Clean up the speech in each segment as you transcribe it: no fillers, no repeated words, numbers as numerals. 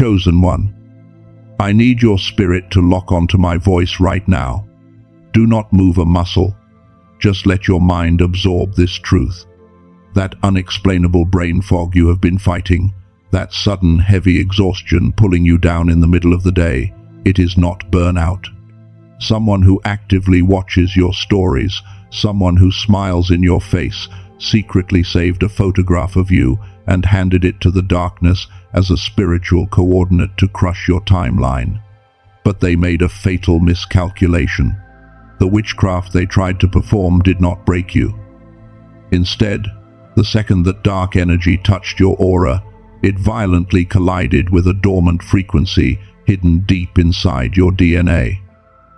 Chosen one, I need your spirit to lock onto my voice right now. Do not move a muscle. Just let your mind absorb this truth. That unexplainable brain fog you have been fighting, that sudden heavy exhaustion pulling you down in the middle of the day, it is not burnout. Someone who actively watches your stories, someone who smiles in your face, secretly saved a photograph of you and handed it to the darkness as a spiritual coordinate to crush your timeline. But they made a fatal miscalculation. The witchcraft they tried to perform did not break you. Instead, the second that dark energy touched your aura, it violently collided with a dormant frequency hidden deep inside your DNA.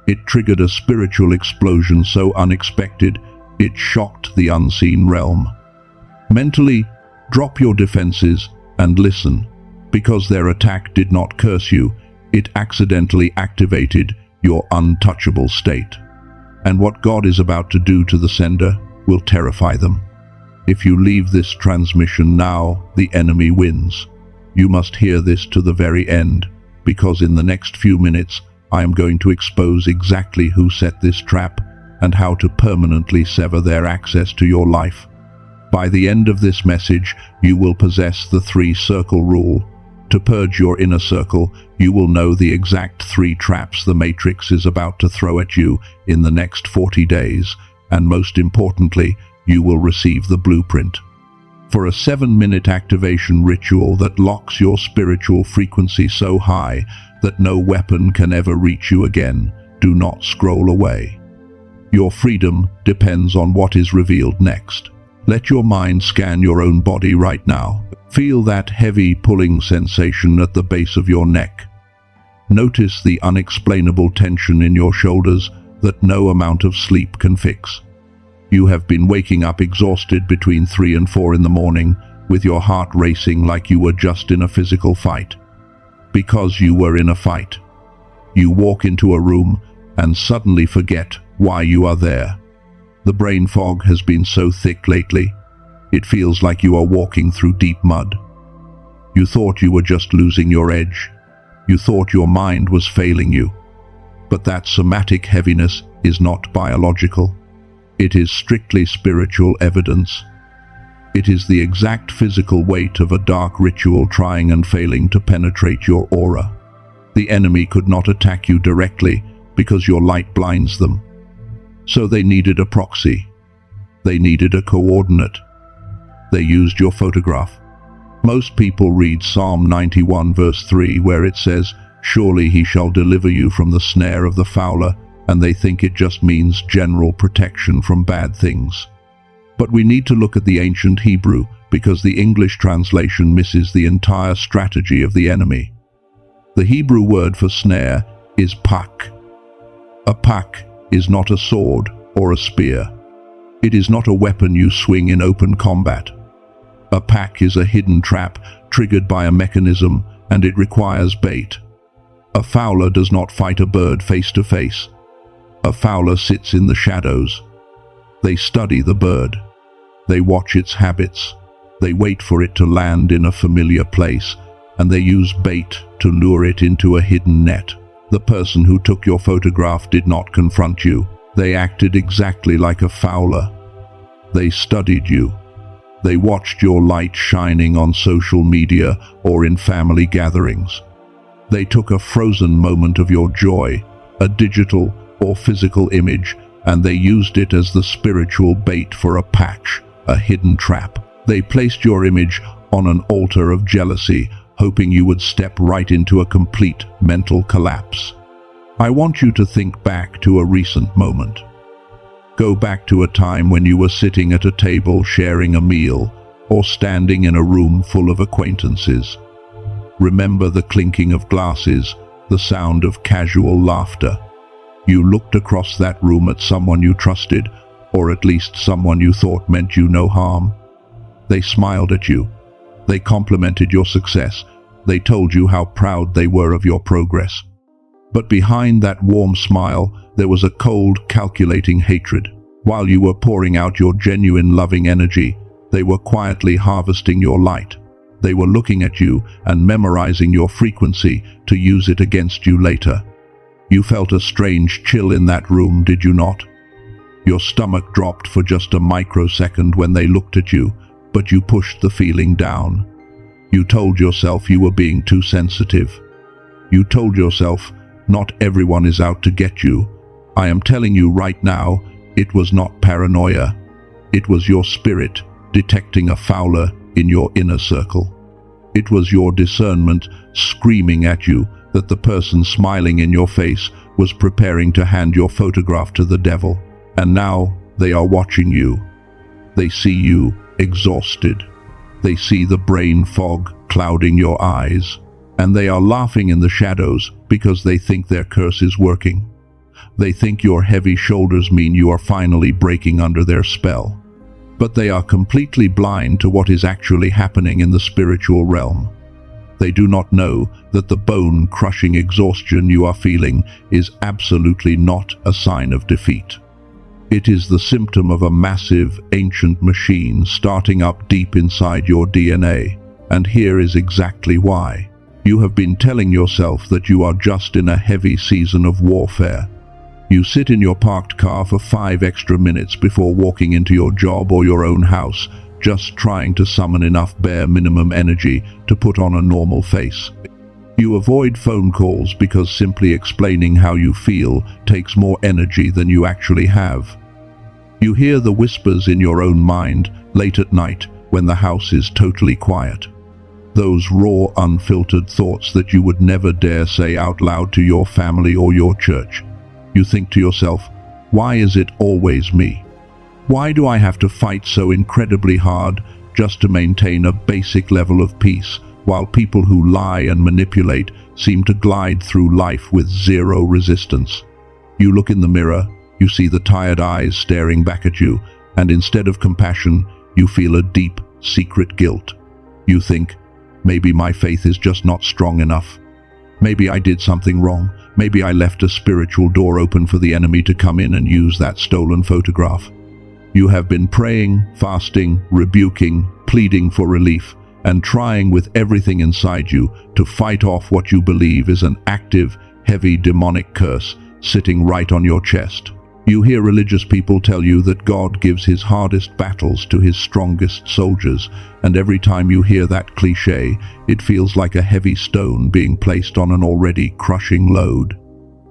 It triggered a spiritual explosion so unexpected, it shocked the unseen realm. Mentally, drop your defenses and listen, because their attack did not curse you, it accidentally activated your untouchable state. And what God is about to do to the sender will terrify them. If you leave this transmission now, the enemy wins. You must hear this to the very end, because in the next few minutes, I am going to expose exactly who set this trap and how to permanently sever their access to your life. By the end of this message, you will possess the 3-circle rule. To purge your inner circle, you will know the exact 3 traps the Matrix is about to throw at you in the next 40 days, and most importantly, you will receive the blueprint. For a 7-minute activation ritual that locks your spiritual frequency so high that no weapon can ever reach you again, do not scroll away. Your freedom depends on what is revealed next. Let your mind scan your own body right now. Feel that heavy pulling sensation at the base of your neck. Notice the unexplainable tension in your shoulders that no amount of sleep can fix. You have been waking up exhausted between 3 and 4 in the morning, with your heart racing like you were just in a physical fight. Because you were in a fight. You walk into a room and suddenly forget why you are there. The brain fog has been so thick lately, it feels like you are walking through deep mud. You thought you were just losing your edge. You thought your mind was failing you. But that somatic heaviness is not biological. It is strictly spiritual evidence. It is the exact physical weight of a dark ritual trying and failing to penetrate your aura. The enemy could not attack you directly because your light blinds them. So they needed a proxy. They needed a coordinate. They used your photograph. Most people read Psalm 91 verse 3 where it says, "Surely he shall deliver you from the snare of the fowler," and they think it just means general protection from bad things. But we need to look at the ancient Hebrew because the English translation misses the entire strategy of the enemy. The Hebrew word for snare is pak. A pak is not a sword or a spear. It is not a weapon you swing in open combat. A pak is a hidden trap triggered by a mechanism, and it requires bait. A fowler does not fight a bird face to face. A fowler sits in the shadows. They study the bird. They watch its habits. They wait for it to land in a familiar place, and they use bait to lure it into a hidden net. The person who took your photograph did not confront you. They acted exactly like a fowler. They studied you. They watched your light shining on social media or in family gatherings. They took a frozen moment of your joy, a digital or physical image, and they used it as the spiritual bait for a patch, a hidden trap. They placed your image on an altar of jealousy, hoping you would step right into a complete mental collapse. I want you to think back to a recent moment. Go back to a time when you were sitting at a table sharing a meal or standing in a room full of acquaintances. Remember the clinking of glasses, the sound of casual laughter. You looked across that room at someone you trusted, or at least someone you thought meant you no harm. They smiled at you. They complimented your success. They told you how proud they were of your progress. But behind that warm smile, there was a cold, calculating hatred. While you were pouring out your genuine, loving energy, they were quietly harvesting your light. They were looking at you and memorizing your frequency to use it against you later. You felt a strange chill in that room, did you not? Your stomach dropped for just a microsecond when they looked at you, but you pushed the feeling down. You told yourself you were being too sensitive. You told yourself, not everyone is out to get you. I am telling you right now, it was not paranoia. It was your spirit detecting a fowler in your inner circle. It was your discernment screaming at you that the person smiling in your face was preparing to hand your photograph to the devil. And now they are watching you. They see you exhausted. They see the brain fog clouding your eyes. And they are laughing in the shadows because they think their curse is working. They think your heavy shoulders mean you are finally breaking under their spell. But they are completely blind to what is actually happening in the spiritual realm. They do not know that the bone-crushing exhaustion you are feeling is absolutely not a sign of defeat. It is the symptom of a massive, ancient machine starting up deep inside your DNA. And here is exactly why. You have been telling yourself that you are just in a heavy season of warfare. You sit in your parked car for 5 extra minutes before walking into your job or your own house, just trying to summon enough bare minimum energy to put on a normal face. You avoid phone calls because simply explaining how you feel takes more energy than you actually have. You hear the whispers in your own mind late at night when the house is totally quiet. Those raw, unfiltered thoughts that you would never dare say out loud to your family or your church. You think to yourself, why is it always me? Why do I have to fight so incredibly hard just to maintain a basic level of peace, while people who lie and manipulate seem to glide through life with zero resistance? You look in the mirror, you see the tired eyes staring back at you, and instead of compassion, you feel a deep, secret guilt. You think, maybe my faith is just not strong enough. Maybe I did something wrong. Maybe I left a spiritual door open for the enemy to come in and use that stolen photograph. You have been praying, fasting, rebuking, pleading for relief, and trying with everything inside you to fight off what you believe is an active, heavy demonic curse sitting right on your chest. You hear religious people tell you that God gives his hardest battles to his strongest soldiers, and every time you hear that cliche, it feels like a heavy stone being placed on an already crushing load.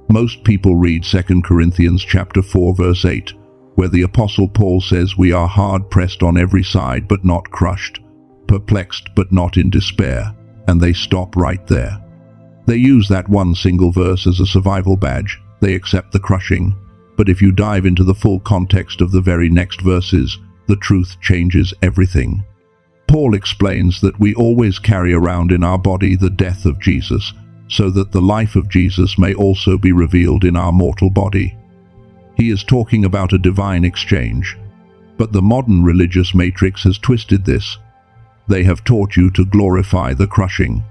Most people read 2 Corinthians chapter 4 verse 8, where the Apostle Paul says we are hard-pressed on every side but not crushed, perplexed but not in despair, and they stop right there. They use that one single verse as a survival badge. They accept the crushing. But if you dive into the full context of the very next verses, the truth changes everything. Paul explains that we always carry around in our body the death of Jesus, so that the life of Jesus may also be revealed in our mortal body. He is talking about a divine exchange. But the modern religious matrix has twisted this. They have taught you to glorify the crushing.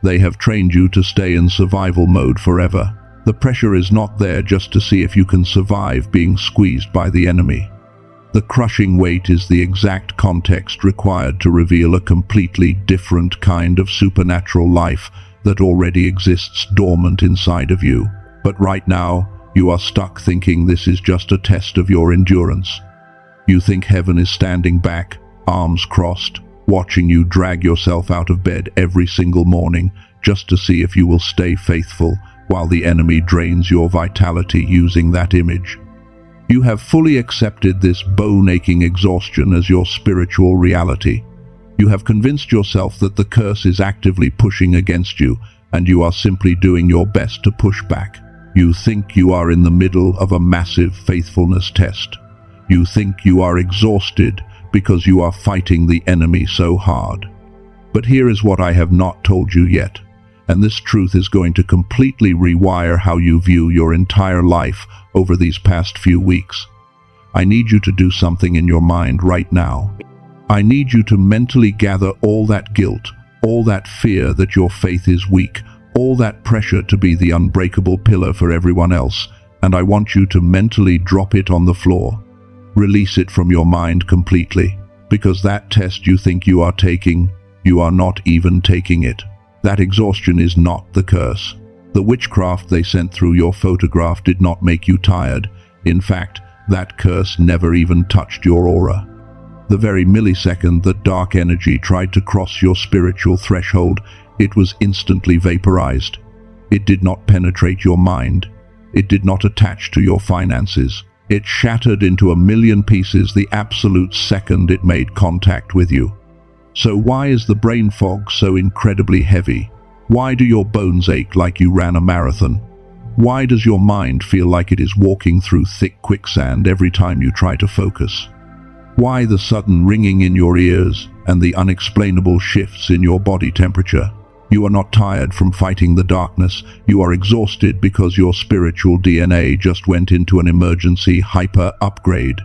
They have trained you to stay in survival mode forever. The pressure is not there just to see if you can survive being squeezed by the enemy. The crushing weight is the exact context required to reveal a completely different kind of supernatural life that already exists dormant inside of you. But right now, you are stuck thinking this is just a test of your endurance. You think heaven is standing back, arms crossed, watching you drag yourself out of bed every single morning just to see if you will stay faithful, while the enemy drains your vitality using that image. You have fully accepted this bone-aching exhaustion as your spiritual reality. You have convinced yourself that the curse is actively pushing against you, and you are simply doing your best to push back. You think you are in the middle of a massive faithfulness test. You think you are exhausted because you are fighting the enemy so hard. But here is what I have not told you yet. And this truth is going to completely rewire how you view your entire life over these past few weeks. I need you to do something in your mind right now. I need you to mentally gather all that guilt, all that fear that your faith is weak, all that pressure to be the unbreakable pillar for everyone else, and I want you to mentally drop it on the floor. Release it from your mind completely, because that test you think you are taking You are not even taking it. That exhaustion is not the curse. The witchcraft they sent through your photograph did not make you tired. In fact, that curse never even touched your aura. The very millisecond that dark energy tried to cross your spiritual threshold, it was instantly vaporized. It did not penetrate your mind. It did not attach to your finances. It shattered into a million pieces the absolute second it made contact with you. So why is the brain fog so incredibly heavy? Why do your bones ache like you ran a marathon? Why does your mind feel like it is walking through thick quicksand every time you try to focus? Why the sudden ringing in your ears and the unexplainable shifts in your body temperature? You are not tired from fighting the darkness. You are exhausted because your spiritual DNA just went into an emergency hyper upgrade.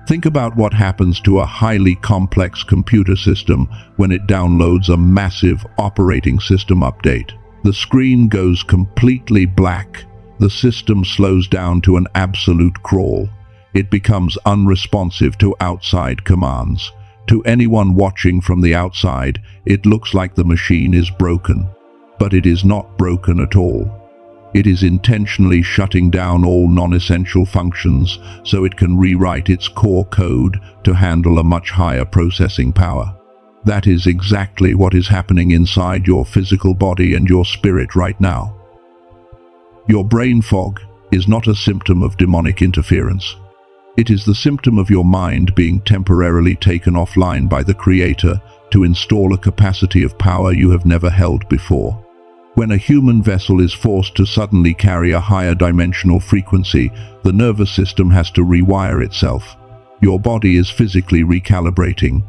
Think about what happens to a highly complex computer system when it downloads a massive operating system update. The screen goes completely black. The system slows down to an absolute crawl. It becomes unresponsive to outside commands. To anyone watching from the outside, it looks like the machine is broken. But it is not broken at all. It is intentionally shutting down all non-essential functions so it can rewrite its core code to handle a much higher processing power. That is exactly what is happening inside your physical body and your spirit right now. Your brain fog is not a symptom of demonic interference. It is the symptom of your mind being temporarily taken offline by the Creator to install a capacity of power you have never held before. When a human vessel is forced to suddenly carry a higher dimensional frequency, the nervous system has to rewire itself. Your body is physically recalibrating.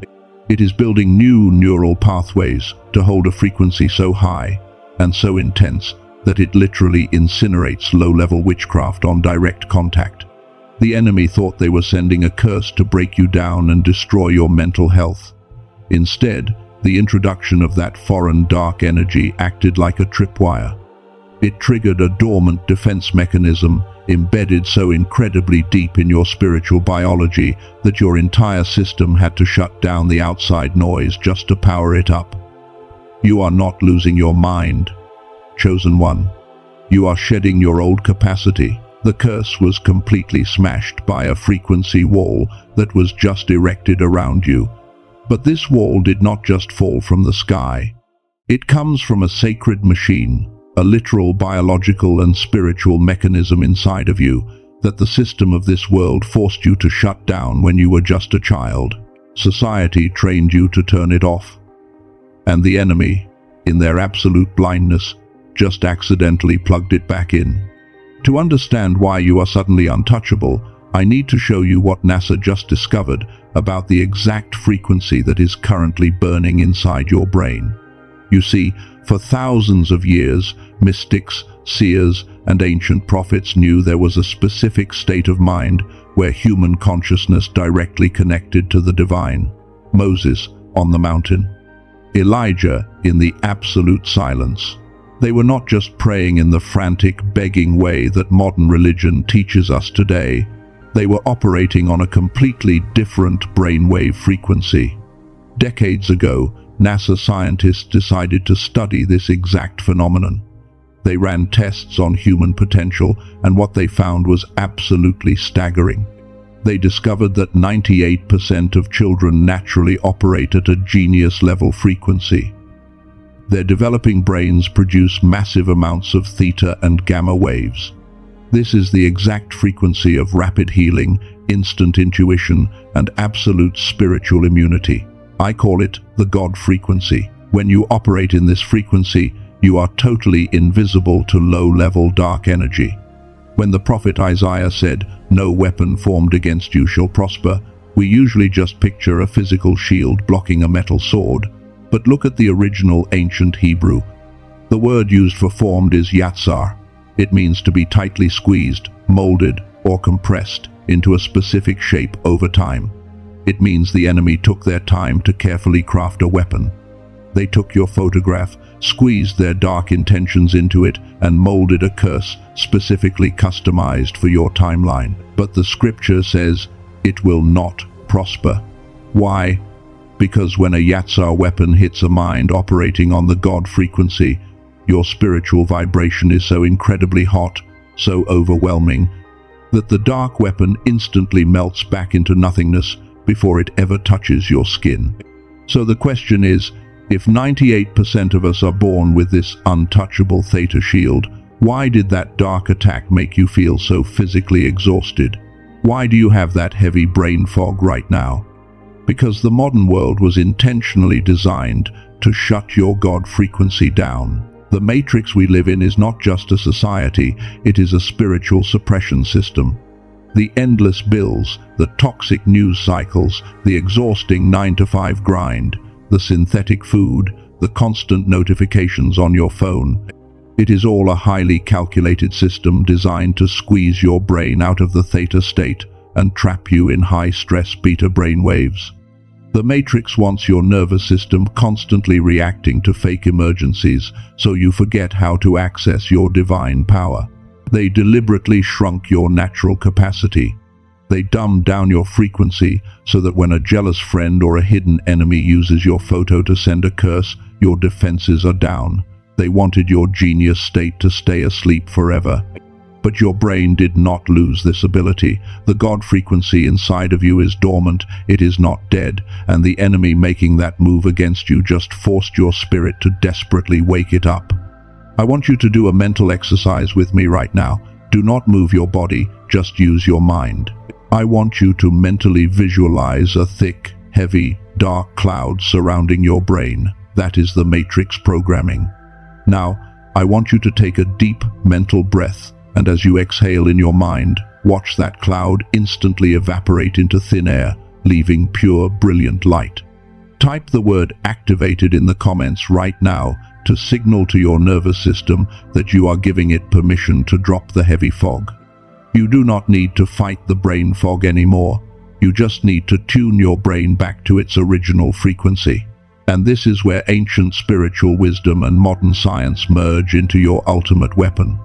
It is building new neural pathways to hold a frequency so high and so intense that it literally incinerates low-level witchcraft on direct contact. The enemy thought they were sending a curse to break you down and destroy your mental health. Instead, the introduction of that foreign dark energy acted like a tripwire. It triggered a dormant defense mechanism embedded so incredibly deep in your spiritual biology that your entire system had to shut down the outside noise just to power it up. You are not losing your mind, chosen one. You are shedding your old capacity. The curse was completely smashed by a frequency wall that was just erected around you. But this wall did not just fall from the sky. It comes from a sacred machine, a literal biological and spiritual mechanism inside of you that the system of this world forced you to shut down when you were just a child. Society trained you to turn it off. And the enemy, in their absolute blindness, just accidentally plugged it back in. To understand why you are suddenly untouchable, I need to show you what NASA just discovered about the exact frequency that is currently burning inside your brain. You see, for thousands of years, mystics, seers, and ancient prophets knew there was a specific state of mind where human consciousness directly connected to the divine. Moses on the mountain. Elijah in the absolute silence. They were not just praying in the frantic, begging way that modern religion teaches us today. They were operating on a completely different brainwave frequency. Decades ago, NASA scientists decided to study this exact phenomenon. They ran tests on human potential, and what they found was absolutely staggering. They discovered that 98% of children naturally operate at a genius-level frequency. Their developing brains produce massive amounts of theta and gamma waves. This is the exact frequency of rapid healing, instant intuition, and absolute spiritual immunity. I call it the God frequency. When you operate in this frequency, you are totally invisible to low-level dark energy. When the prophet Isaiah said, "No weapon formed against you shall prosper," we usually just picture a physical shield blocking a metal sword. But look at the original ancient Hebrew. The word used for formed is yatsar. It means to be tightly squeezed, molded, or compressed into a specific shape over time. It means the enemy took their time to carefully craft a weapon. They took your photograph, squeezed their dark intentions into it, and molded a curse specifically customized for your timeline. But the scripture says, it will not prosper. Why? Because when a Yatsar weapon hits a mind operating on the God frequency, your spiritual vibration is so incredibly hot, so overwhelming, that the dark weapon instantly melts back into nothingness before it ever touches your skin. So the question is, if 98% of us are born with this untouchable theta shield, why did that dark attack make you feel so physically exhausted? Why do you have that heavy brain fog right now? Because the modern world was intentionally designed to shut your God frequency down. The matrix we live in is not just a society, it is a spiritual suppression system. The endless bills, the toxic news cycles, the exhausting 9-to-5 grind, the synthetic food, the constant notifications on your phone. It is all a highly calculated system designed to squeeze your brain out of the theta state and trap you in high-stress beta brainwaves. The matrix wants your nervous system constantly reacting to fake emergencies, so you forget how to access your divine power. They deliberately shrunk your natural capacity. They dumbed down your frequency so that when a jealous friend or a hidden enemy uses your photo to send a curse, your defenses are down. They wanted your genius state to stay asleep forever. But your brain did not lose this ability. The God frequency inside of you is dormant, it is not dead, and the enemy making that move against you just forced your spirit to desperately wake it up. I want you to do a mental exercise with me right now. Do not move your body, just use your mind. I want you to mentally visualize a thick, heavy, dark cloud surrounding your brain. That is the matrix programming. Now, I want you to take a deep mental breath, and as you exhale in your mind, watch that cloud instantly evaporate into thin air, leaving pure, brilliant light. Type the word activated in the comments right now to signal to your nervous system that you are giving it permission to drop the heavy fog. You do not need to fight the brain fog anymore. You just need to tune your brain back to its original frequency. And this is where ancient spiritual wisdom and modern science merge into your ultimate weapon.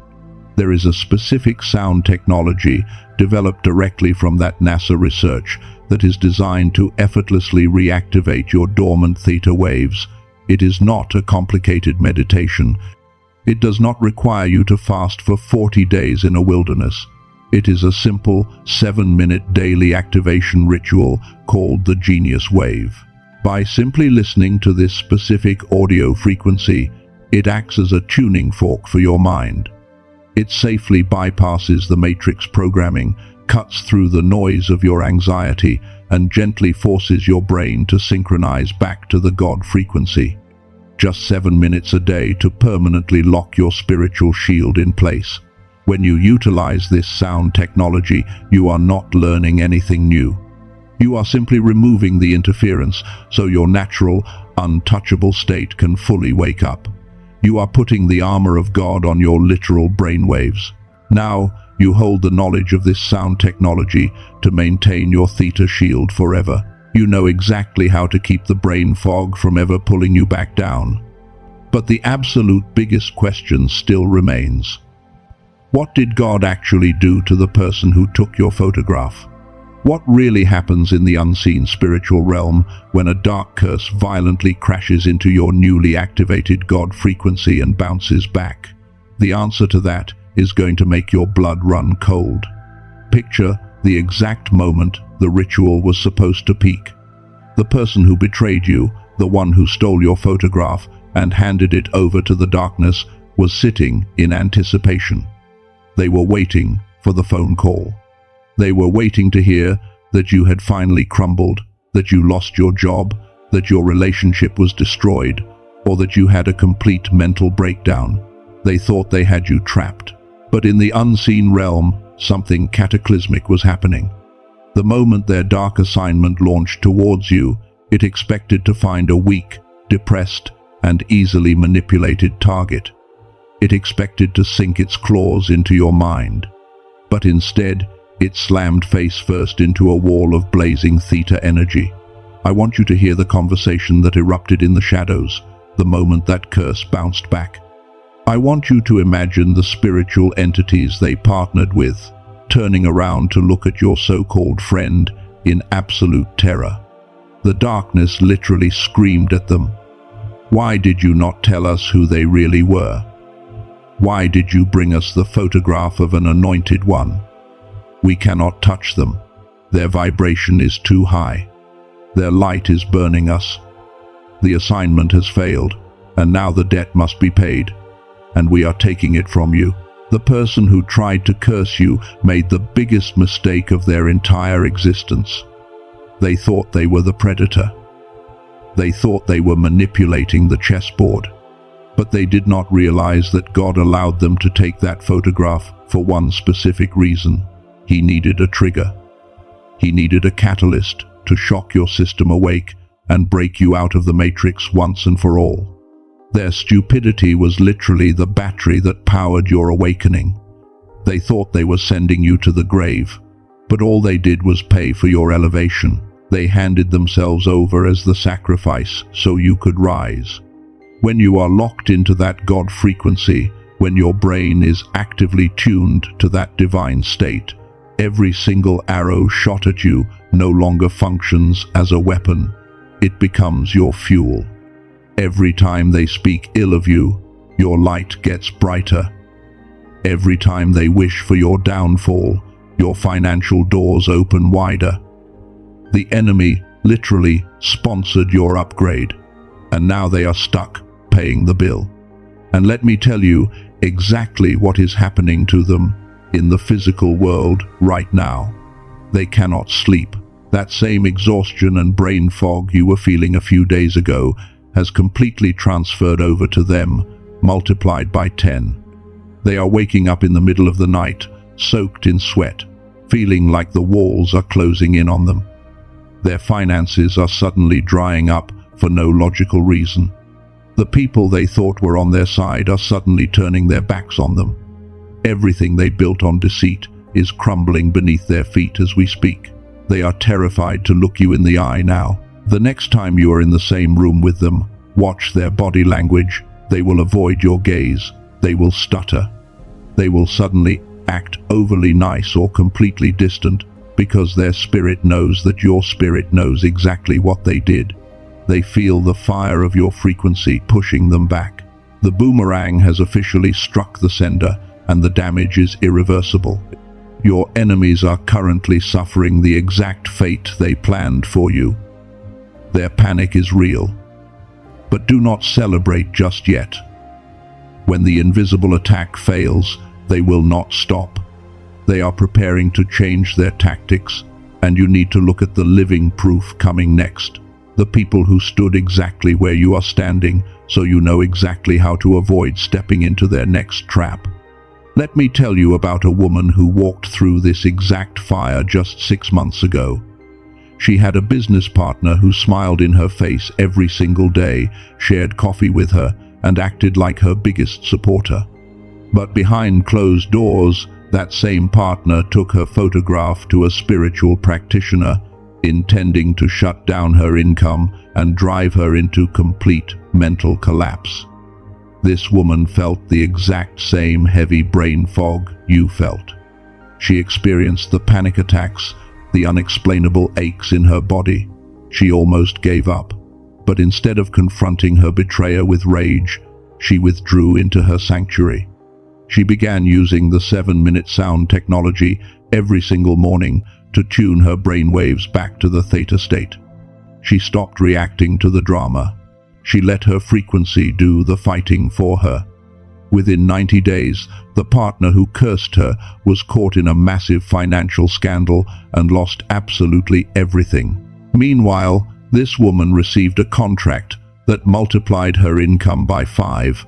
There is a specific sound technology developed directly from that NASA research that is designed to effortlessly reactivate your dormant theta waves. It is not a complicated meditation. It does not require you to fast for 40 days in a wilderness. It is a simple 7-minute daily activation ritual called the Genius Wave. By simply listening to this specific audio frequency, it acts as a tuning fork for your mind. It safely bypasses the matrix programming, cuts through the noise of your anxiety, and gently forces your brain to synchronize back to the God frequency. Just 7 minutes a day to permanently lock your spiritual shield in place. When you utilize this sound technology, you are not learning anything new. You are simply removing the interference so your natural, untouchable state can fully wake up. You are putting the armor of God on your literal brainwaves. Now, you hold the knowledge of this sound technology to maintain your theta shield forever. You know exactly how to keep the brain fog from ever pulling you back down. But the absolute biggest question still remains. What did God actually do to the person who took your photograph? What really happens in the unseen spiritual realm when a dark curse violently crashes into your newly activated God frequency and bounces back? The answer to that is going to make your blood run cold. Picture the exact moment the ritual was supposed to peak. The person who betrayed you, the one who stole your photograph and handed it over to the darkness, was sitting in anticipation. They were waiting for the phone call. They were waiting to hear that you had finally crumbled, that you lost your job, that your relationship was destroyed, or that you had a complete mental breakdown. They thought they had you trapped. But in the unseen realm, something cataclysmic was happening. The moment their dark assignment launched towards you, it expected to find a weak, depressed, and easily manipulated target. It expected to sink its claws into your mind. But instead, it slammed face first into a wall of blazing theta energy. I want you to hear the conversation that erupted in the shadows, the moment that curse bounced back. I want you to imagine the spiritual entities they partnered with, turning around to look at your so-called friend in absolute terror. The darkness literally screamed at them. Why did you not tell us who they really were? Why did you bring us the photograph of an anointed one? We cannot touch them. Their vibration is too high. Their light is burning us. The assignment has failed, and now the debt must be paid, and we are taking it from you. The person who tried to curse you made the biggest mistake of their entire existence. They thought they were the predator. They thought they were manipulating the chessboard. But they did not realize that God allowed them to take that photograph for one specific reason. He needed a trigger. He needed a catalyst to shock your system awake and break you out of the matrix once and for all. Their stupidity was literally the battery that powered your awakening. They thought they were sending you to the grave, but all they did was pay for your elevation. They handed themselves over as the sacrifice so you could rise. When you are locked into that God frequency, when your brain is actively tuned to that divine state, every single arrow shot at you no longer functions as a weapon. It becomes your fuel. Every time they speak ill of you, your light gets brighter. Every time they wish for your downfall, your financial doors open wider. The enemy literally sponsored your upgrade, and now they are stuck paying the bill. And let me tell you exactly what is happening to them in the physical world right now. They cannot sleep. That same exhaustion and brain fog you were feeling a few days ago has completely transferred over to them, multiplied by 10. They are waking up in the middle of the night, soaked in sweat, feeling like the walls are closing in on them. Their finances are suddenly drying up for no logical reason. The people they thought were on their side are suddenly turning their backs on them. Everything they built on deceit is crumbling beneath their feet as we speak. They are terrified to look you in the eye now. The next time you are in the same room with them, watch their body language. They will avoid your gaze. They will stutter. They will suddenly act overly nice or completely distant because their spirit knows that your spirit knows exactly what they did. They feel the fire of your frequency pushing them back. The boomerang has officially struck the sender, and the damage is irreversible. Your enemies are currently suffering the exact fate they planned for you. Their panic is real. But do not celebrate just yet. When the invisible attack fails, they will not stop. They are preparing to change their tactics, and you need to look at the living proof coming next. The people who stood exactly where you are standing, so you know exactly how to avoid stepping into their next trap. Let me tell you about a woman who walked through this exact fire just 6 months ago. She had a business partner who smiled in her face every single day, shared coffee with her, and acted like her biggest supporter. But behind closed doors, that same partner took her photograph to a spiritual practitioner, intending to shut down her income and drive her into complete mental collapse. This woman felt the exact same heavy brain fog you felt. She experienced the panic attacks, the unexplainable aches in her body. She almost gave up, but instead of confronting her betrayer with rage, she withdrew into her sanctuary. She began using the 7-minute sound technology every single morning to tune her brainwaves back to the theta state. She stopped reacting to the drama. She let her frequency do the fighting for her. Within 90 days, the partner who cursed her was caught in a massive financial scandal and lost absolutely everything. Meanwhile, this woman received a contract that multiplied her income by 5.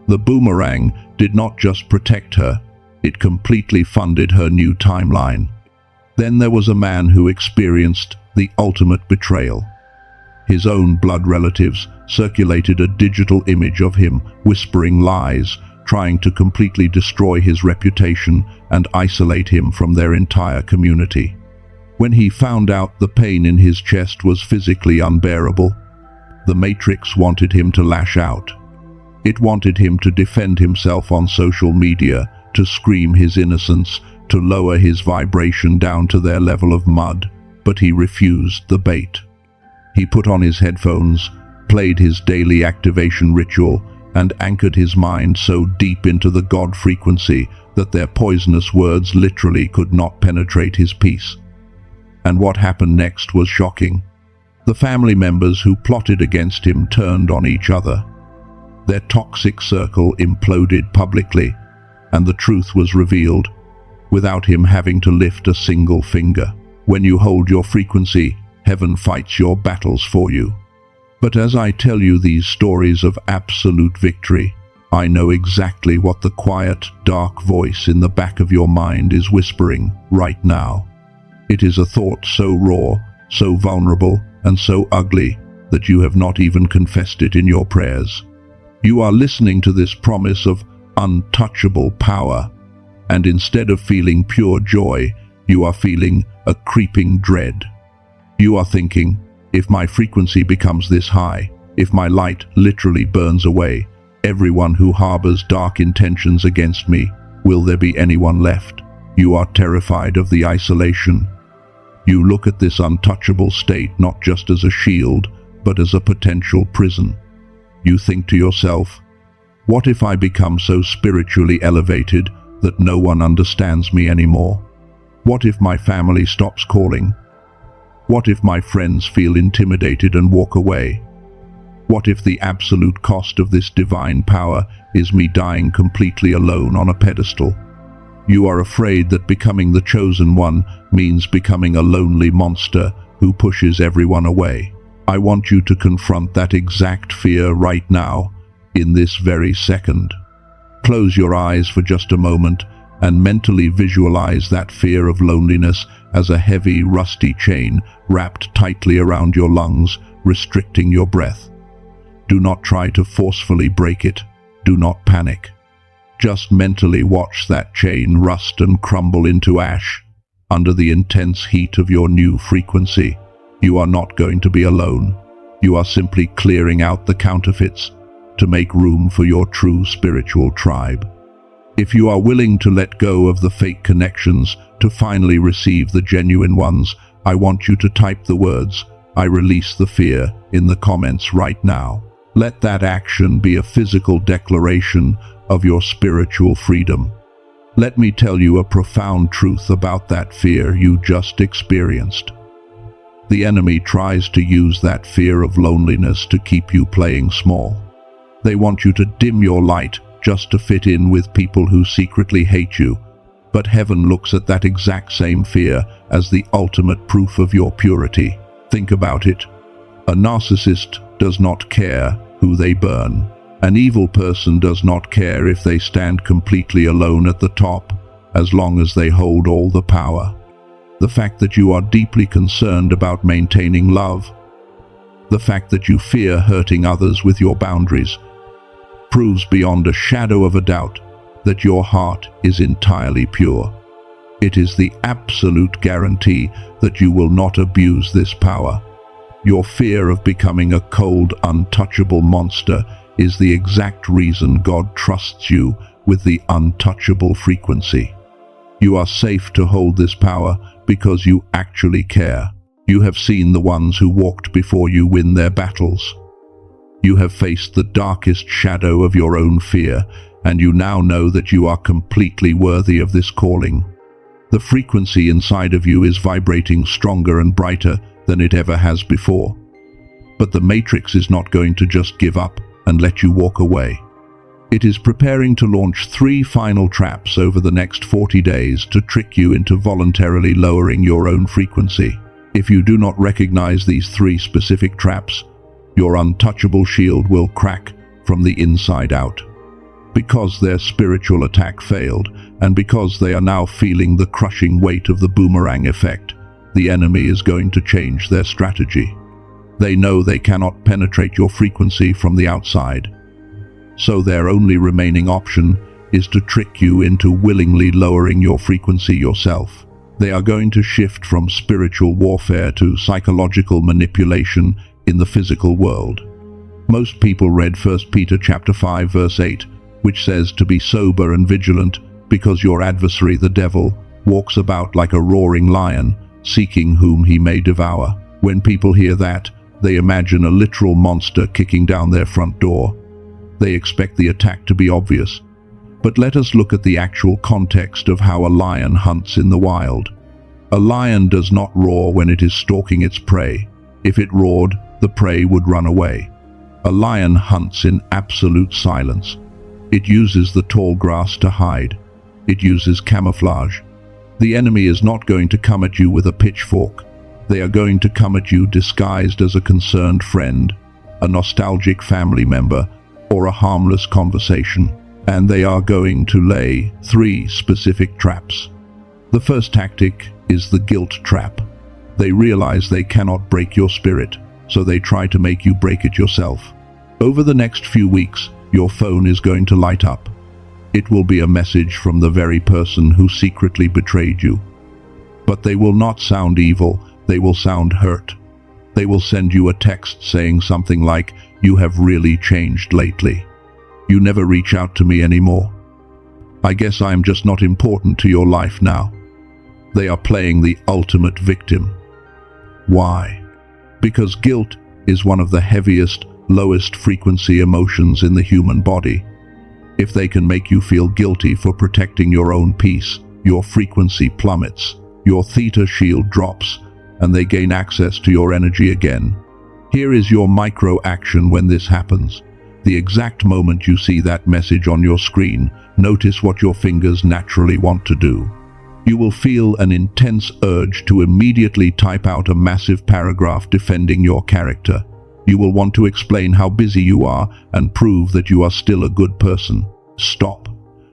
The boomerang did not just protect her, it completely funded her new timeline. Then there was a man who experienced the ultimate betrayal. His own blood relatives circulated a digital image of him whispering lies, trying to completely destroy his reputation and isolate him from their entire community. When he found out the pain in his chest was physically unbearable, the Matrix wanted him to lash out. It wanted him to defend himself on social media, to scream his innocence, to lower his vibration down to their level of mud, but he refused the bait. He put on his headphones, played his daily activation ritual, and anchored his mind so deep into the God frequency that their poisonous words literally could not penetrate his peace. And what happened next was shocking. The family members who plotted against him turned on each other. Their toxic circle imploded publicly, and the truth was revealed, without him having to lift a single finger. When you hold your frequency, heaven fights your battles for you. But as I tell you these stories of absolute victory, I know exactly what the quiet, dark voice in the back of your mind is whispering right now. It is a thought so raw, so vulnerable, and so ugly that you have not even confessed it in your prayers. You are listening to this promise of untouchable power, and instead of feeling pure joy, you are feeling a creeping dread. You are thinking, if my frequency becomes this high, if my light literally burns away everyone who harbors dark intentions against me, will there be anyone left? You are terrified of the isolation. You look at this untouchable state not just as a shield, but as a potential prison. You think to yourself, what if I become so spiritually elevated that no one understands me anymore? What if my family stops calling? What if my friends feel intimidated and walk away? What if the absolute cost of this divine power is me dying completely alone on a pedestal? You are afraid that becoming the chosen one means becoming a lonely monster who pushes everyone away. I want you to confront that exact fear right now, in this very second. Close your eyes for just a moment and mentally visualize that fear of loneliness as a heavy, rusty chain wrapped tightly around your lungs, restricting your breath. Do not try to forcefully break it. Do not panic. Just mentally watch that chain rust and crumble into ash under the intense heat of your new frequency. You are not going to be alone. You are simply clearing out the counterfeits to make room for your true spiritual tribe. If you are willing to let go of the fake connections to finally receive the genuine ones, I want you to type the words, "I release the fear," in the comments right now. Let that action be a physical declaration of your spiritual freedom. Let me tell you a profound truth about that fear you just experienced. The enemy tries to use that fear of loneliness to keep you playing small. They want you to dim your light just to fit in with people who secretly hate you. But heaven looks at that exact same fear as the ultimate proof of your purity. Think about it. A narcissist does not care who they burn. An evil person does not care if they stand completely alone at the top, as long as they hold all the power. The fact that you are deeply concerned about maintaining love, the fact that you fear hurting others with your boundaries, proves beyond a shadow of a doubt that your heart is entirely pure. It is the absolute guarantee that you will not abuse this power. Your fear of becoming a cold, untouchable monster is the exact reason God trusts you with the untouchable frequency. You are safe to hold this power because you actually care. You have seen the ones who walked before you win their battles. You have faced the darkest shadow of your own fear, and you now know that you are completely worthy of this calling. The frequency inside of you is vibrating stronger and brighter than it ever has before. But the Matrix is not going to just give up and let you walk away. It is preparing to launch 3 final traps over the next 40 days to trick you into voluntarily lowering your own frequency. If you do not recognize these 3 specific traps, your untouchable shield will crack from the inside out. Because their spiritual attack failed, and because they are now feeling the crushing weight of the boomerang effect, the enemy is going to change their strategy. They know they cannot penetrate your frequency from the outside. So their only remaining option is to trick you into willingly lowering your frequency yourself. They are going to shift from spiritual warfare to psychological manipulation in the physical world. Most people read 1 Peter chapter 5 verse 8, which says to be sober and vigilant, because your adversary the devil walks about like a roaring lion, seeking whom he may devour. When people hear that, They imagine a literal monster kicking down their front door. They expect the attack to be obvious. But let us look at the actual context of how a lion hunts in the wild. A lion does not roar when it is stalking its prey. If it roared, the prey would run away. A lion hunts in absolute silence. It uses the tall grass to hide. It uses camouflage. The enemy is not going to come at you with a pitchfork. They are going to come at you disguised as a concerned friend, a nostalgic family member, or a harmless conversation. And they are going to lay 3 specific traps. The first tactic is the guilt trap. They realize they cannot break your spirit, so they try to make you break it yourself. Over the next few weeks, your phone is going to light up. It will be a message from the very person who secretly betrayed you. But they will not sound evil, they will sound hurt. They will send you a text saying something like, "You have really changed lately. You never reach out to me anymore. I guess I am just not important to your life now." They are playing the ultimate victim. Why? Because guilt is one of the heaviest, lowest frequency emotions in the human body. If they can make you feel guilty for protecting your own peace, your frequency plummets, your theta shield drops, and they gain access to your energy again. Here is your micro action when this happens. The exact moment you see that message on your screen, notice what your fingers naturally want to do. You will feel an intense urge to immediately type out a massive paragraph defending your character. You will want to explain how busy you are and prove that you are still a good person. Stop.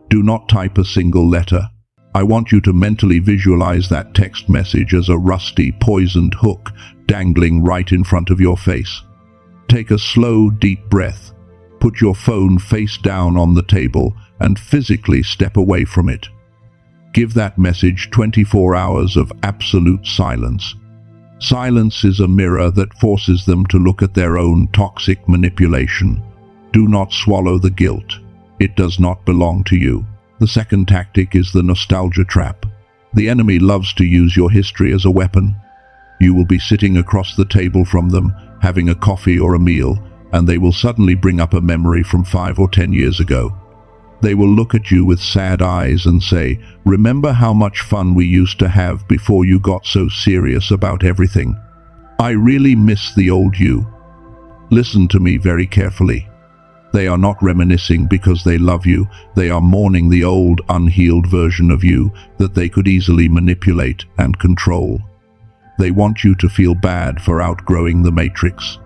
Do not type a single letter. I want you to mentally visualize that text message as a rusty, poisoned hook dangling right in front of your face. Take a slow, deep breath. Put your phone face down on the table and physically step away from it. Give that message 24 hours of absolute silence. Silence is a mirror that forces them to look at their own toxic manipulation. Do not swallow the guilt. It does not belong to you. The second tactic is the nostalgia trap. The enemy loves to use your history as a weapon. You will be sitting across the table from them, having a coffee or a meal, and they will suddenly bring up a memory from 5 or 10 years ago. They will look at you with sad eyes and say, "Remember how much fun we used to have before you got so serious about everything? I really miss the old you." Listen to me very carefully. They are not reminiscing because they love you. They are mourning the old, unhealed version of you that they could easily manipulate and control. They want you to feel bad for outgrowing the matrix.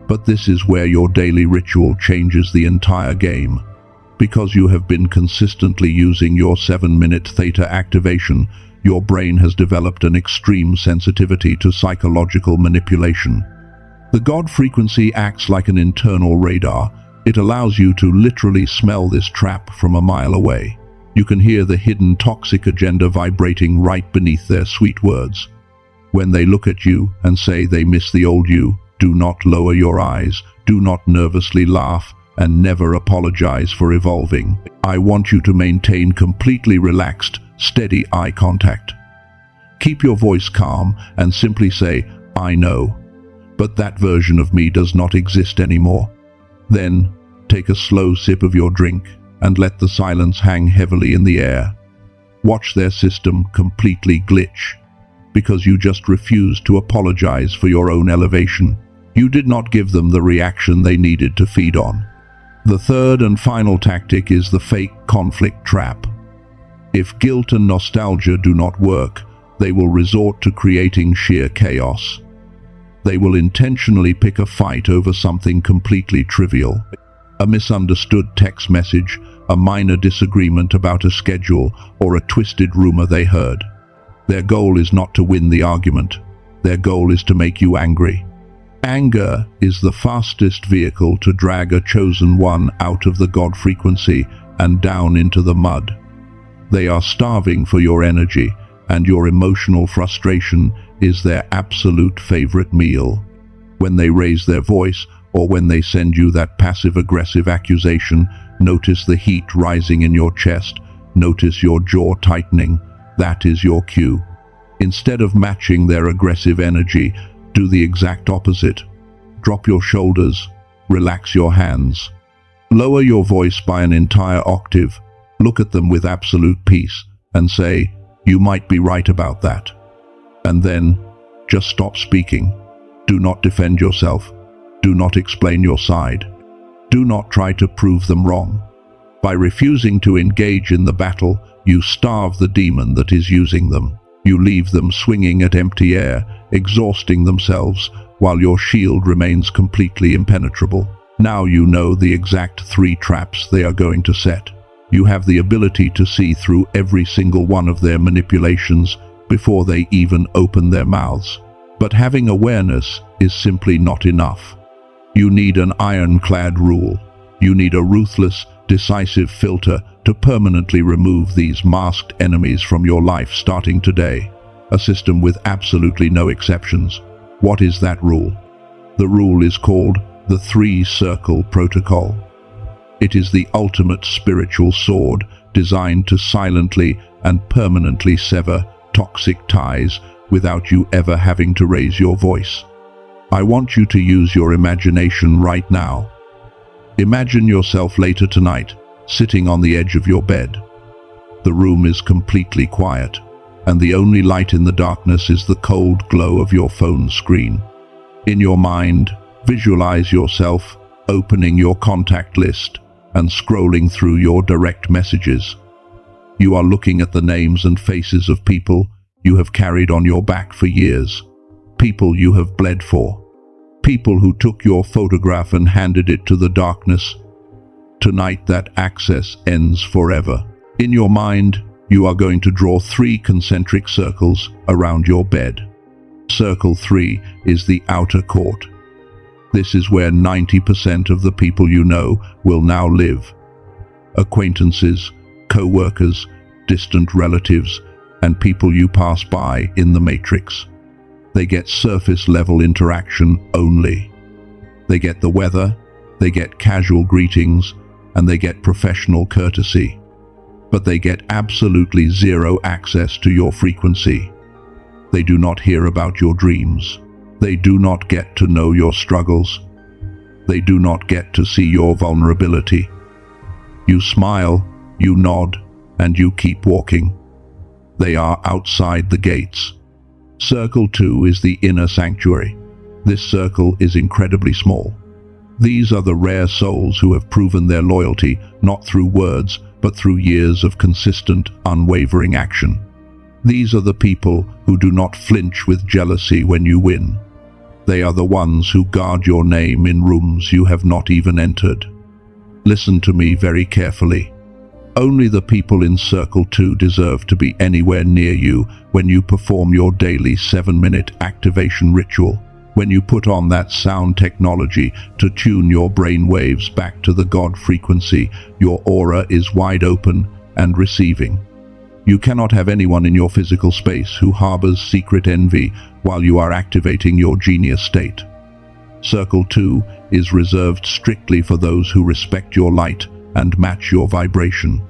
But this is where your daily ritual changes the entire game. Because you have been consistently using your 7-minute theta activation, your brain has developed an extreme sensitivity to psychological manipulation. The God frequency acts like an internal radar. It allows you to literally smell this trap from a mile away. You can hear the hidden toxic agenda vibrating right beneath their sweet words. When they look at you and say they miss the old you, do not lower your eyes, do not nervously laugh, and never apologize for evolving. I want you to maintain completely relaxed, steady eye contact. Keep your voice calm and simply say, "I know, but that version of me does not exist anymore." Then, take a slow sip of your drink and let the silence hang heavily in the air. Watch their system completely glitch, because you just refused to apologize for your own elevation. You did not give them the reaction they needed to feed on. The third and final tactic is the fake conflict trap. If guilt and nostalgia do not work, they will resort to creating sheer chaos. They will intentionally pick a fight over something completely trivial. A misunderstood text message, a minor disagreement about a schedule, or a twisted rumor they heard. Their goal is not to win the argument. Their goal is to make you angry. Anger is the fastest vehicle to drag a chosen one out of the God frequency and down into the mud. They are starving for your energy, and your emotional frustration is their absolute favorite meal. When they raise their voice, or when they send you that passive-aggressive accusation, notice the heat rising in your chest, notice your jaw tightening. That is your cue. Instead of matching their aggressive energy, do the exact opposite. Drop your shoulders, relax your hands. Lower your voice by an entire octave, look at them with absolute peace, and say, "You might be right about that." And then, just stop speaking. Do not defend yourself. Do not explain your side. Do not try to prove them wrong. By refusing to engage in the battle, you starve the demon that is using them. You leave them swinging at empty air, exhausting themselves, while your shield remains completely impenetrable. Now you know the exact 3 traps they are going to set. You have the ability to see through every single one of their manipulations before they even open their mouths. But having awareness is simply not enough. You need an ironclad rule. You need a ruthless, decisive filter to permanently remove these masked enemies from your life starting today. A system with absolutely no exceptions. What is that rule? The rule is called the 3-Circle Protocol. It is the ultimate spiritual sword designed to silently and permanently sever toxic ties without you ever having to raise your voice. I want you to use your imagination right now. Imagine yourself later tonight, sitting on the edge of your bed. The room is completely quiet, and the only light in the darkness is the cold glow of your phone screen. In your mind, visualize yourself opening your contact list and scrolling through your direct messages. You are looking at the names and faces of people you have carried on your back for years, people you have bled for, people who took your photograph and handed it to the darkness. Tonight that access ends forever. In your mind, you are going to draw 3 concentric circles around your bed. Circle 3 is the outer court. This is where 90% of the people you know will now live. Acquaintances, co-workers, distant relatives, and people you pass by in the matrix. They get surface-level interaction only. They get the weather, they get casual greetings, and they get professional courtesy. But they get absolutely zero access to your frequency. They do not hear about your dreams. They do not get to know your struggles. They do not get to see your vulnerability. You smile, you nod, and you keep walking. They are outside the gates. Circle 2 is the inner sanctuary. This circle is incredibly small. These are the rare souls who have proven their loyalty not through words, but through years of consistent, unwavering action. These are the people who do not flinch with jealousy when you win. They are the ones who guard your name in rooms you have not even entered. Listen to me very carefully. Only the people in Circle 2 deserve to be anywhere near you when you perform your daily 7-minute activation ritual, when you put on that sound technology to tune your brain waves back to the God frequency. Your aura is wide open and receiving. You cannot have anyone in your physical space who harbors secret envy while you are activating your genius state. Circle 2 is reserved strictly for those who respect your light and match your vibration.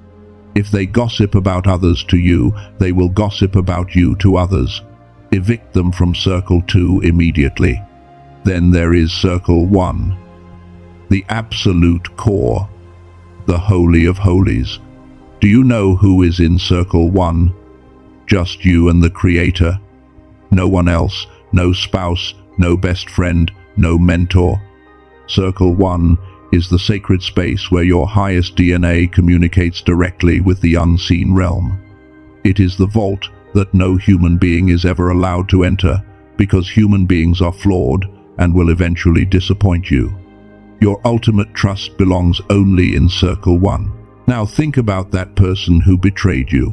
If they gossip about others to you, they will gossip about you to others. Evict them from Circle 2 immediately. Then there is Circle 1, the absolute core, the Holy of Holies. Do you know who is in Circle 1? Just you and the Creator. No one else, no spouse, no best friend, no mentor. Circle 1 is the sacred space where your highest DNA communicates directly with the unseen realm. It is the vault that no human being is ever allowed to enter, because human beings are flawed and will eventually disappoint you. Your ultimate trust belongs only in Circle 1. Now think about that person who betrayed you,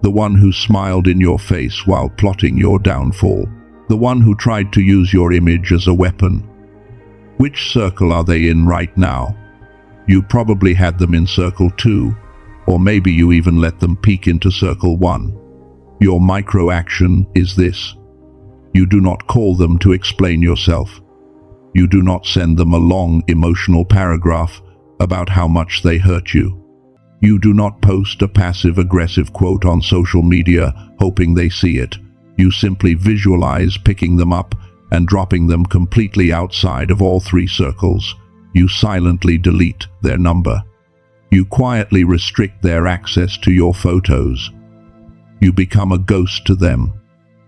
the one who smiled in your face while plotting your downfall, the one who tried to use your image as a weapon. Which circle are they in right now? You probably had them in Circle 2, or maybe you even let them peek into Circle 1. Your micro-action is this. You do not call them to explain yourself. You do not send them a long emotional paragraph about how much they hurt you. You do not post a passive-aggressive quote on social media hoping they see it. You simply visualize picking them up and dropping them completely outside of all three circles. You silently delete their number. You quietly restrict their access to your photos. You become a ghost to them.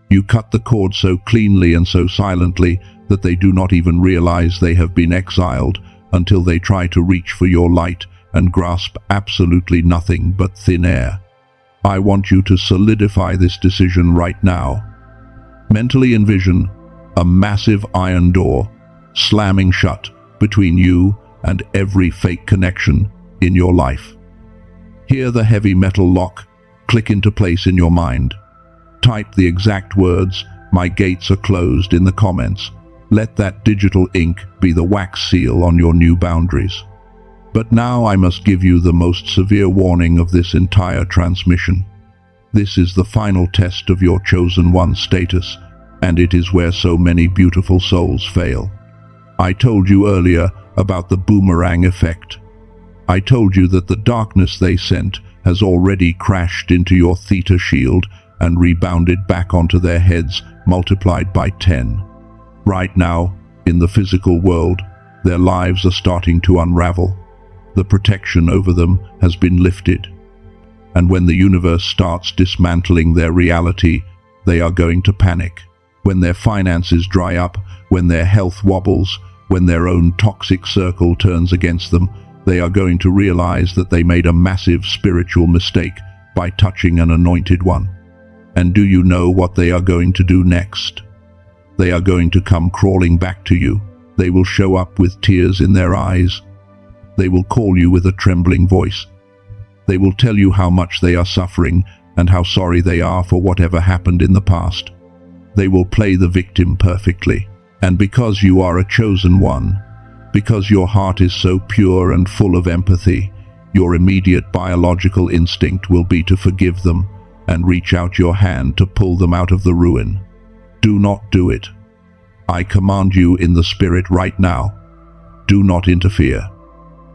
You cut the cord so cleanly and so silently that they do not even realize they have been exiled until they try to reach for your light and grasp absolutely nothing but thin air. I want you to solidify this decision right now. Mentally envision a massive iron door slamming shut between you and every fake connection in your life. Hear the heavy metal lock click into place in your mind. Type the exact words, "My gates are closed," in the comments. Let that digital ink be the wax seal on your new boundaries. But now I must give you the most severe warning of this entire transmission. This is the final test of your chosen one status, and it is where so many beautiful souls fail. I told you earlier about the boomerang effect. I told you that the darkness they sent has already crashed into your theta shield and rebounded back onto their heads, multiplied by 10. Right now, in the physical world, their lives are starting to unravel. The protection over them has been lifted. And when the universe starts dismantling their reality, they are going to panic. When their finances dry up, when their health wobbles, when their own toxic circle turns against them, they are going to realize that they made a massive spiritual mistake by touching an anointed one. And do you know what they are going to do next? They are going to come crawling back to you. They will show up with tears in their eyes. They will call you with a trembling voice. They will tell you how much they are suffering and how sorry they are for whatever happened in the past. They will play the victim perfectly. And because you are a chosen one, because your heart is so pure and full of empathy, your immediate biological instinct will be to forgive them and reach out your hand to pull them out of the ruin. Do not do it. I command you in the spirit right now. Do not interfere.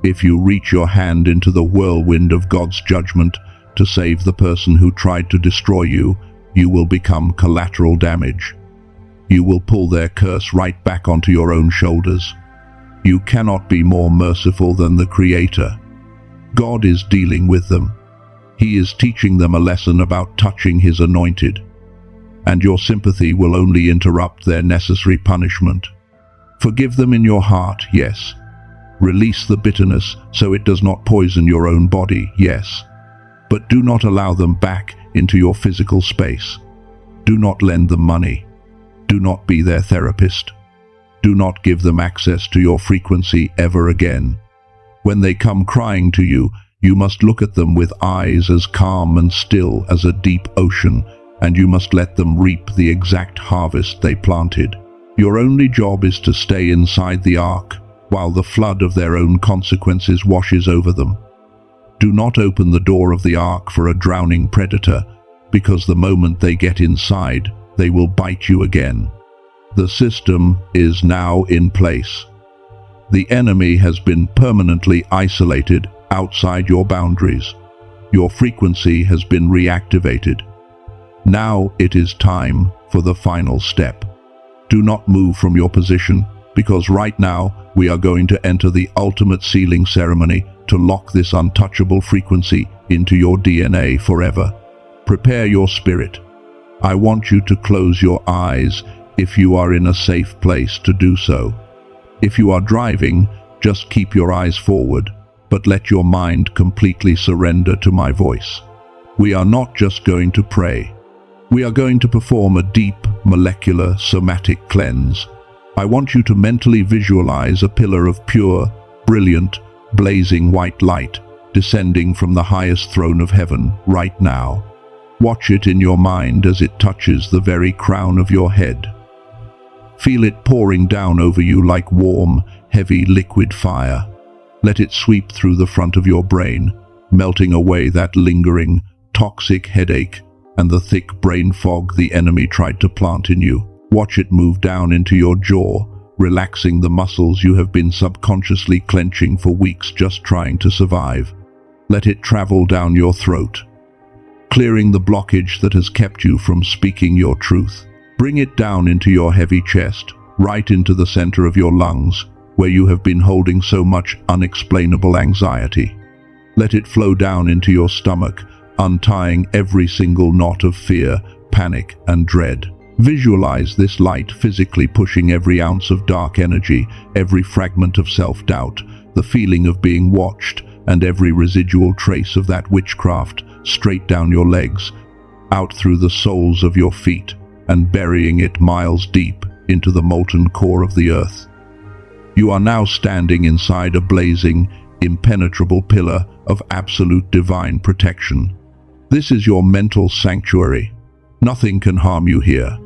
If you reach your hand into the whirlwind of God's judgment to save the person who tried to destroy you, you will become collateral damage. You will pull their curse right back onto your own shoulders. You cannot be more merciful than the Creator. God is dealing with them. He is teaching them a lesson about touching His anointed. And your sympathy will only interrupt their necessary punishment. Forgive them in your heart, yes. Release the bitterness so it does not poison your own body, yes. But do not allow them back into your physical space. Do not lend them money. Do not be their therapist. Do not give them access to your frequency ever again. When they come crying to you, you must look at them with eyes as calm and still as a deep ocean, and you must let them reap the exact harvest they planted. Your only job is to stay inside the ark, while the flood of their own consequences washes over them. Do not open the door of the ark for a drowning predator, because the moment they get inside, they will bite you again. The system is now in place. The enemy has been permanently isolated outside your boundaries. Your frequency has been reactivated. Now it is time for the final step. Do not move from your position, because right now we are going to enter the ultimate sealing ceremony to lock this untouchable frequency into your DNA forever. Prepare your spirit. I want you to close your eyes if you are in a safe place to do so. If you are driving, just keep your eyes forward, but let your mind completely surrender to my voice. We are not just going to pray. We are going to perform a deep, molecular, somatic cleanse. I want you to mentally visualize a pillar of pure, brilliant, blazing white light descending from the highest throne of heaven right now. Watch it in your mind as it touches the very crown of your head. Feel it pouring down over you like warm, heavy liquid fire. Let it sweep through the front of your brain, melting away that lingering, toxic headache and the thick brain fog the enemy tried to plant in you. Watch it move down into your jaw, relaxing the muscles you have been subconsciously clenching for weeks just trying to survive. Let it travel down your throat, clearing the blockage that has kept you from speaking your truth. Bring it down into your heavy chest, right into the center of your lungs, where you have been holding so much unexplainable anxiety. Let it flow down into your stomach, untying every single knot of fear, panic, and dread. Visualize this light physically pushing every ounce of dark energy, every fragment of self-doubt, the feeling of being watched, and every residual trace of that witchcraft straight down your legs, out through the soles of your feet, and burying it miles deep into the molten core of the earth. You are now standing inside a blazing, impenetrable pillar of absolute divine protection. This is your mental sanctuary. Nothing can harm you here.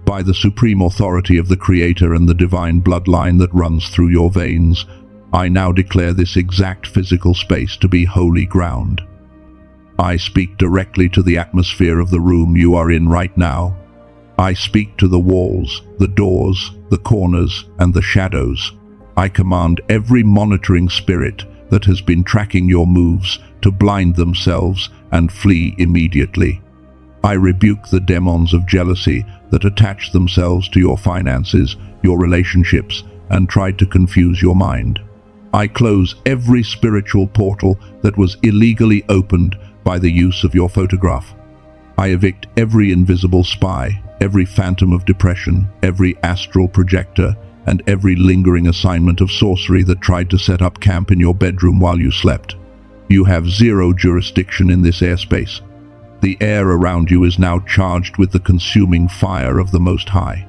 By the supreme authority of the Creator and the divine bloodline that runs through your veins, I now declare this exact physical space to be holy ground. I speak directly to the atmosphere of the room you are in right now. I speak to the walls, the doors, the corners, and the shadows. I command every monitoring spirit that has been tracking your moves to blind themselves and flee immediately. I rebuke the demons of jealousy that attach themselves to your finances, your relationships, and try to confuse your mind. I close every spiritual portal that was illegally opened by the use of your photograph. I evict every invisible spy, every phantom of depression, every astral projector, and every lingering assignment of sorcery that tried to set up camp in your bedroom while you slept. You have zero jurisdiction in this airspace. The air around you is now charged with the consuming fire of the Most High.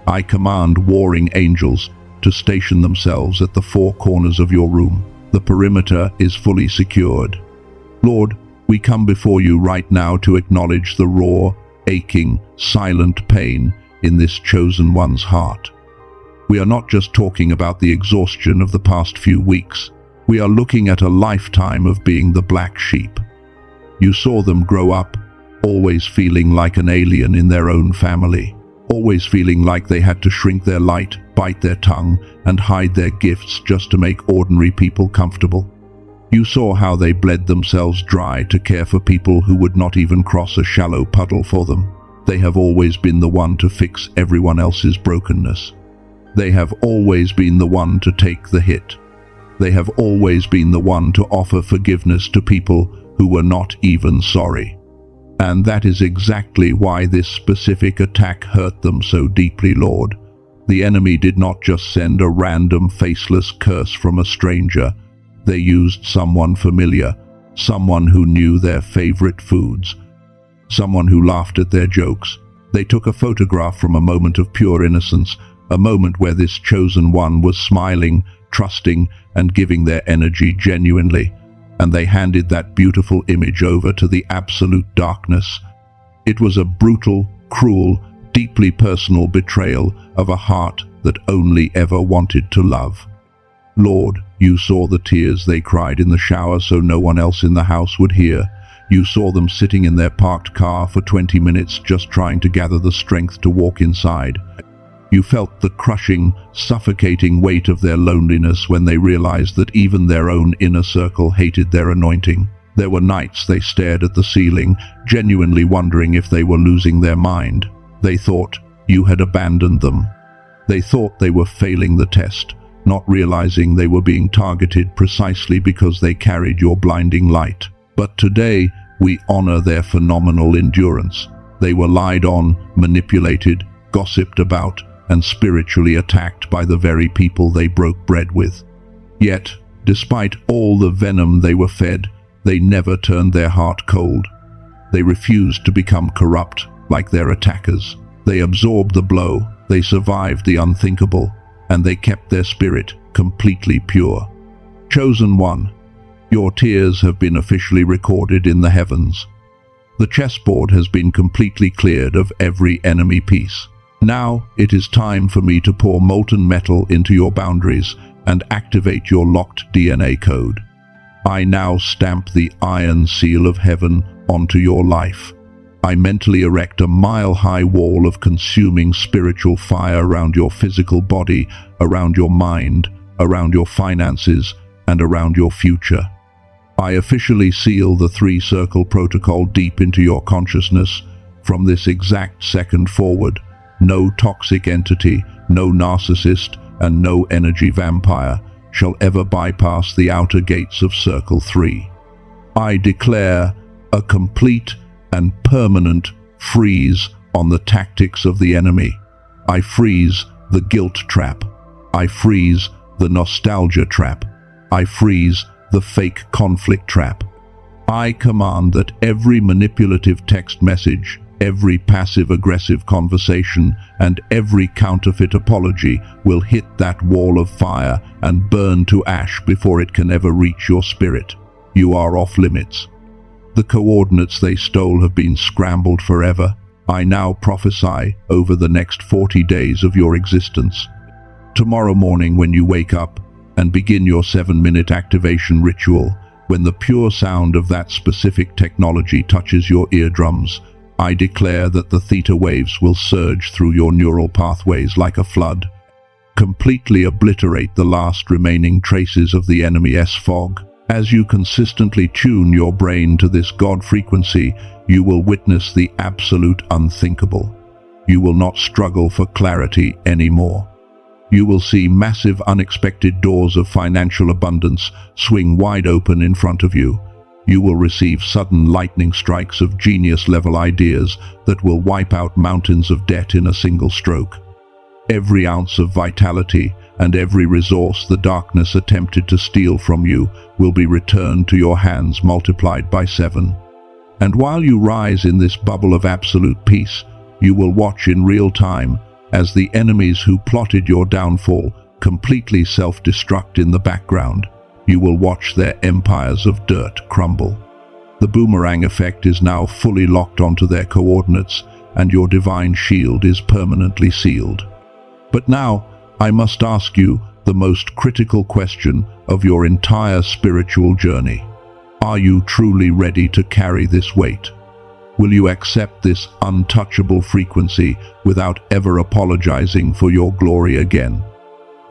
I command warring angels to station themselves at the four corners of your room. The perimeter is fully secured. Lord, we come before you right now to acknowledge the raw, aching, silent pain in this chosen one's heart. We are not just talking about the exhaustion of the past few weeks. We are looking at a lifetime of being the black sheep. You saw them grow up, always feeling like an alien in their own family, always feeling like they had to shrink their light, bite their tongue, and hide their gifts just to make ordinary people comfortable. You saw how they bled themselves dry to care for people who would not even cross a shallow puddle for them. They have always been the one to fix everyone else's brokenness. They have always been the one to take the hit. They have always been the one to offer forgiveness to people who were not even sorry. And that is exactly why this specific attack hurt them so deeply, Lord. The enemy did not just send a random faceless curse from a stranger. They used someone familiar, someone who knew their favorite foods, someone who laughed at their jokes. They took a photograph from a moment of pure innocence, a moment where this chosen one was smiling, trusting, and giving their energy genuinely, and they handed that beautiful image over to the absolute darkness. It was a brutal, cruel, deeply personal betrayal of a heart that only ever wanted to love. Lord, you saw the tears they cried in the shower so no one else in the house would hear. You saw them sitting in their parked car for 20 minutes just trying to gather the strength to walk inside. You felt the crushing, suffocating weight of their loneliness when they realized that even their own inner circle hated their anointing. There were nights they stared at the ceiling, genuinely wondering if they were losing their mind. They thought you had abandoned them. They thought they were failing the test, not realizing they were being targeted precisely because they carried your blinding light. But today, we honor their phenomenal endurance. They were lied on, manipulated, gossiped about, and spiritually attacked by the very people they broke bread with. Yet, despite all the venom they were fed, they never turned their heart cold. They refused to become corrupt like their attackers. They absorbed the blow, they survived the unthinkable, and they kept their spirit completely pure. Chosen one, your tears have been officially recorded in the heavens. The chessboard has been completely cleared of every enemy piece. Now it is time for me to pour molten metal into your boundaries and activate your locked DNA code. I now stamp the iron seal of heaven onto your life. I mentally erect a mile-high wall of consuming spiritual fire around your physical body, around your mind, around your finances, and around your future. I officially seal the three-circle protocol deep into your consciousness. From this exact second forward, No toxic entity, no narcissist, and no energy vampire shall ever bypass the outer gates of Circle 3. I declare a complete and permanent freeze on the tactics of the enemy. I freeze the guilt trap. I freeze the nostalgia trap. I freeze the fake conflict trap. I command that every manipulative text message, every passive-aggressive conversation, and every counterfeit apology will hit that wall of fire and burn to ash before it can ever reach your spirit. You are off limits. The coordinates they stole have been scrambled forever. I now prophesy over the next 40 days of your existence. Tomorrow morning when you wake up and begin your 7-minute activation ritual, when the pure sound of that specific technology touches your eardrums, I declare that the theta waves will surge through your neural pathways like a flood, completely obliterate the last remaining traces of the enemy's fog. As you consistently tune your brain to this God frequency, you will witness the absolute unthinkable. You will not struggle for clarity anymore. You will see massive unexpected doors of financial abundance swing wide open in front of you. You will receive sudden lightning strikes of genius-level ideas that will wipe out mountains of debt in a single stroke. Every ounce of vitality and every resource the darkness attempted to steal from you will be returned to your hands multiplied by 7. And while you rise in this bubble of absolute peace, you will watch in real time as the enemies who plotted your downfall completely self-destruct in the background. You will watch their empires of dirt crumble. The boomerang effect is now fully locked onto their coordinates, and your divine shield is permanently sealed. But now, I must ask you the most critical question of your entire spiritual journey. Are you truly ready to carry this weight? Will you accept this untouchable frequency without ever apologizing for your glory again?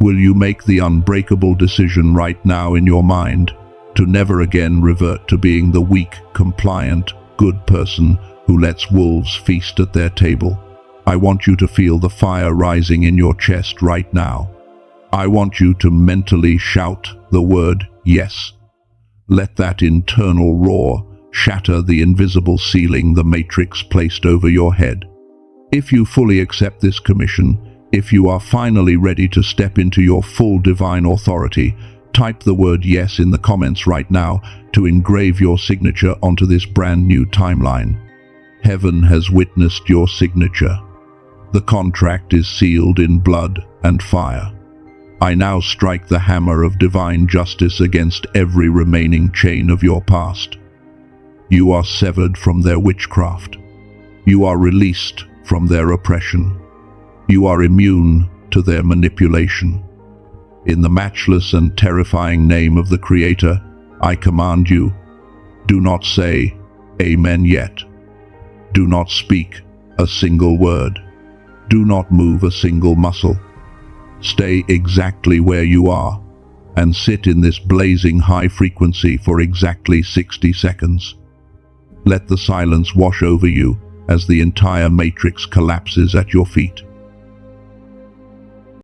Will you make the unbreakable decision right now in your mind to never again revert to being the weak, compliant, good person who lets wolves feast at their table? I want you to feel the fire rising in your chest right now. I want you to mentally shout the word yes. Let that internal roar shatter the invisible ceiling the Matrix placed over your head. If you fully accept this commission, if you are finally ready to step into your full divine authority, type the word yes in the comments right now to engrave your signature onto this brand new timeline. Heaven has witnessed your signature. The contract is sealed in blood and fire. I now strike the hammer of divine justice against every remaining chain of your past. You are severed from their witchcraft. You are released from their oppression. You are immune to their manipulation. In the matchless and terrifying name of the Creator, I command you, do not say Amen yet. Do not speak a single word. Do not move a single muscle. Stay exactly where you are and sit in this blazing high frequency for exactly 60 seconds. Let the silence wash over you as the entire matrix collapses at your feet.